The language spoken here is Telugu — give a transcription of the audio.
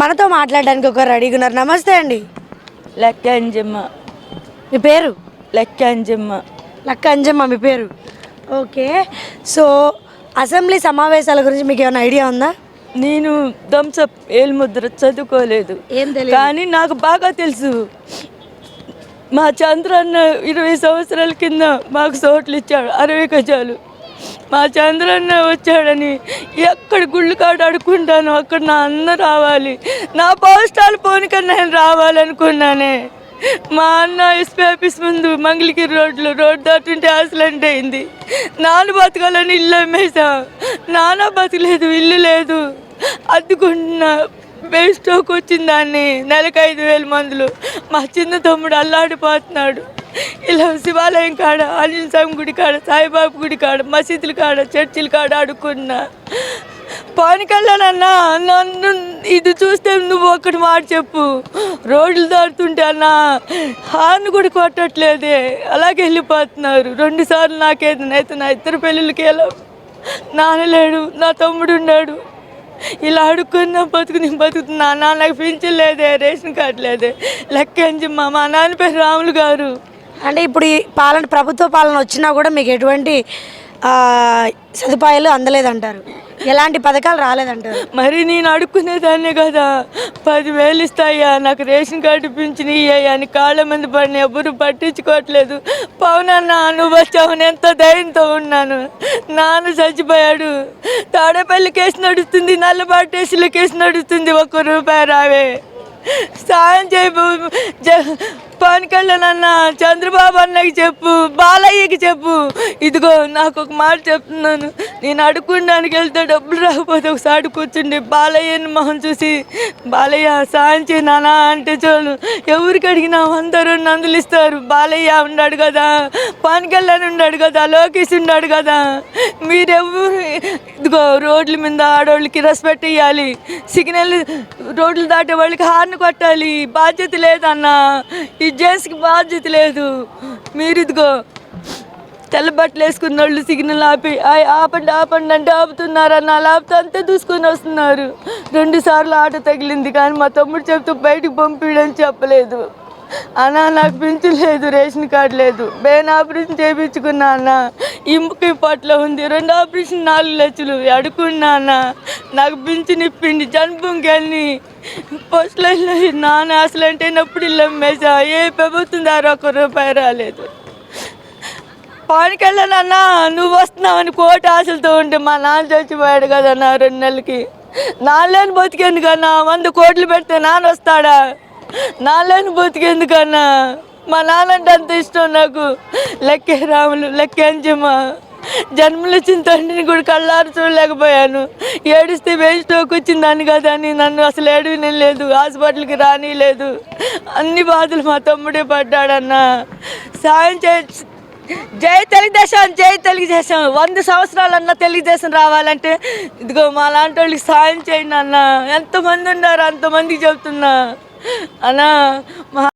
మనతో మాట్లాడడానికి ఒకరు రెడీగా ఉన్నారు. నమస్తే అండి. లెక్క అంజమ్మ. మీ పేరు? లెక్క అంజమ్మ. లక్క అంజమ్మ మీ పేరు. ఓకే. సో అసెంబ్లీ సమావేశాల గురించి మీకు ఏమైనా ఐడియా ఉందా? నేను థమ్సప్ ఏలుముద్ర చదువుకోలేదు, ఏం తెలియదు. కానీ నాకు బాగా తెలుసు. మా చంద్రన్న 20 సంవత్సరాల కింద మాకు చోట్లు ఇచ్చాడు, 60 గజాలు. మా చంద్రన్న వచ్చాడని ఎక్కడ గుళ్ళు కాడ అడుక్కుంటాను, అక్కడ నా అన్న రావాలి, నా పోస్టాలు పోనికన్నా నేను రావాలనుకున్నానే. మా అన్న ఎస్పీ ఆఫీస్ ముందు మంగళగిరి రోడ్డు దాటుంటే యాక్సిడెంట్ అయింది. నాన్న బతకాలని ఇల్లు అమ్మేసా. నాన్న బతకలేదు, ఇల్లు లేదు, అద్దుకుంటున్నా. బెయిల్ స్ట్రోక్ వచ్చింది, దాన్ని నెలకు 5,000 మందులు. మా చిన్న తమ్ముడు అల్లాడిపోతున్నాడు. ఇలా శివాలయం కాడ, ఆంజనేయ స్వామి గుడి కాడ, సాయిబాబు గుడి కాడ, మసీదుల కాడ, చర్చిల కాడ అడుక్కున్నా. పవన్ కళ్యాణ్ అన్న, నన్ను ఇది చూస్తే నువ్వు ఒక్కటి మాట చెప్పు. రోడ్లు దాటుతుంటే అన్న హార్న్ కూడా కొట్టట్లేదే, అలాగే వెళ్ళిపోతున్నారు. 2 సార్లు నాకేదైతే నా 2 పెళ్ళిళ్ళకి ఎలా నాన్న లేడు, నా తమ్ముడు ఉన్నాడు. ఇలా అడుక్కున్నా బతుకుతున్నా. నాకు పింఛన్ లేదే, రేషన్ కార్డు లేదే. లెక్క అంజమ్మ. మా నాన్న పేరు రాములు గారు. అంటే ఇప్పుడు ఈ ప్రభుత్వ పాలన వచ్చినా కూడా మీకు ఎటువంటి సదుపాయాలు అందలేదంటారు, ఎలాంటి పథకాలు రాలేదంటారు? మరి నేను అడుక్కునేదాన్నే కదా. 10,000 ఇస్తాయా, నాకు రేషన్ కార్డు పింఛన్ ఇయ్యాయా అని కాళ్ళ మంది పడిన, ఎవరు పట్టించుకోవట్లేదు. పవన్ అన్న నువ్వు వచ్చావని ఎంతో ధైర్యంతో ఉన్నాను. నాన్న చచ్చిపోయాడు. తాడేపల్లి కేసు నడుస్తుంది, నల్లబాటేసులో కేసు నడుస్తుంది. ₹1 రావే, సాయం చేయ. పవన్ కళ్యాణ్ అన్న, చంద్రబాబు అన్నకి చెప్పు, బాలయ్యకి చెప్పు. ఇదిగో నాకు ఒక మాట చెప్తున్నాను, నేను అడుక్కోడానికి వెళ్తే డబ్బులు రాకపోతే ఒకసారి కూర్చుండి బాలయ్యని మొహం చూసి, బాలయ్య సాయం చేయి నాన్న అంటే చాలు. ఎవరికి అడిగినా 100-200 ఇస్తారు. బాలయ్య ఉన్నాడు కదా, పవన్ కళ్యాణ్ ఉన్నాడు కదా, లోకేష్ ఉన్నాడు కదా. మీరెవరు ఇదిగో రోడ్ల మీద ఆడవాళ్ళకి రెస్పెక్ట్ ఇవ్వాలి, సిగ్నల్ రోడ్లు దాటే వాళ్ళకి హార్న్ కొట్టాలి. బాధ్యత లేదన్నా, ఈ జెంట్స్కి బాధ్యత లేదు. మీరు ఇదిగో తెల్ల బట్టలు వేసుకున్న వాళ్ళు సిగ్నల్ ఆపండి ఆపండి అంటే ఆపుతున్నారన్న, ఆపితే అంతే దూసుకొని వస్తున్నారు. 2 సార్లు ఆటో తగిలింది, కానీ మా తమ్ముడు చెప్తూ బయటకు పంపించని చెప్పలేదు. అన్న నాకు పింఛన్ లేదు, రేషన్ కార్డు లేదు, బెయిన్ ఆపరేషన్ చేయించుకున్నా అన్న. ఇంపుకి పట్ల ఉంది, 2 ఆపరేషన్ 4 లక్షలు అడుకున్నా అన్న. నాకు పింఛన్ ఇప్పిండి. జన్మభూమికి వెళ్ళి పోస్ట్ లైన్లో నాన్న యాక్సిడెంట్ అయినప్పుడు ఇల్లు అమ్మేసా. ఏ ప్రభుత్వం ద్వారా ₹1 రాలేదు. పవన్ కళ్యాణ్ అన్న నువ్వు వస్తున్నావని కోటి ఆశలతో ఉంటే మా నాన్న చచ్చిపోయాడు కదన్నా 2 నెలలకి. నాన్నలేని బతికేందుకన్నా 100 కోట్లు పెడితే నాన్న వస్తాడా? నాన్నలేని బతికేందుకన్నా. మా నాన్న అంటే అంత ఇష్టం నాకు. లెక్కే రాములు, లెక్క అంజమ్మ. జన్మలు వచ్చిన తండ్రిని కూడా కళ్ళారు చూడలేకపోయాను. ఏడిస్తే బెయిల్ స్ట్రోక్ వచ్చిందని కదా అని నన్ను అసలు ఏడవినే లేదు, హాస్పిటల్కి రానిలేదు. అన్ని బాధలు మా తమ్ముడే పడ్డాడన్నా. సాయం జై తెలుగుదేశం, జై తెలుగుదేశం. 100 సంవత్సరాలన్నా తెలుగుదేశం రావాలంటే ఇదిగో మా లాంటి వాళ్ళకి సాయం చేయండి అన్న. ఎంతమంది ఉన్నారు అంతమందికి చెప్తున్నా అన్నా.